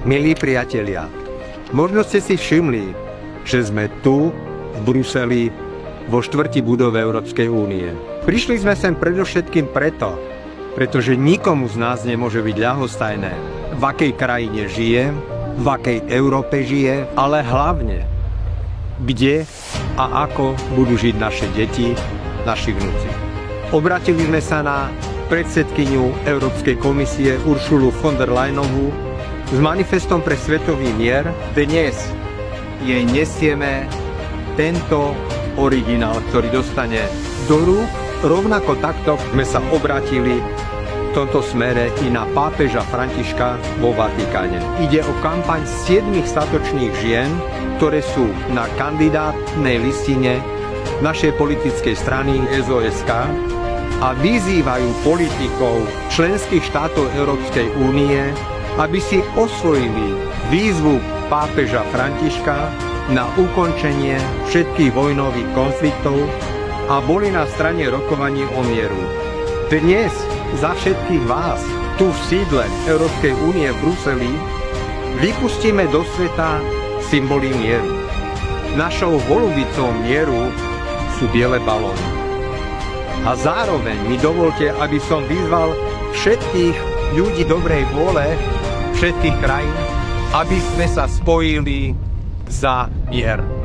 Milí priatelia, možno ste si všimli, že sme tu v Bruseli vo štvrti budove Európskej únie. Prišli sme sem predovšetkým pretože nikomu z nás nemôže byť ľahostajné, v akej krajine žije, v akej Európe žije, ale hlavne, kde a ako budú žiť naše deti, naši vnúci. Obratili sme sa na predsedkyňu Európskej komisie Uršulu von der Leyenovú s manifestom pre svetový mier. Dnes jej nesieme tento originál, ktorý dostane do rúk. Rovnako takto sme sa obratili v tomto smere i na pápeža Františka vo Vatikáne. Ide o kampaň 7 statočných žien, ktoré sú na kandidátnej listine našej politickej strany SOS-K a vyzývajú politikov členských štátov Európskej únie, aby si osvojili výzvu pápeža Františka na ukončenie všetkých vojnových konfliktov a boli na strane rokovaní o mieru. Dnes za všetkých vás tu v sídle Európskej únie v Bruseli vypustíme do sveta symboly mieru. Našou holubicou mieru sú biele balóny. A zároveň mi dovolte, aby som vyzval všetkých ľudí dobrej vôle všetkých krajín, aby sme sa spojili za mier.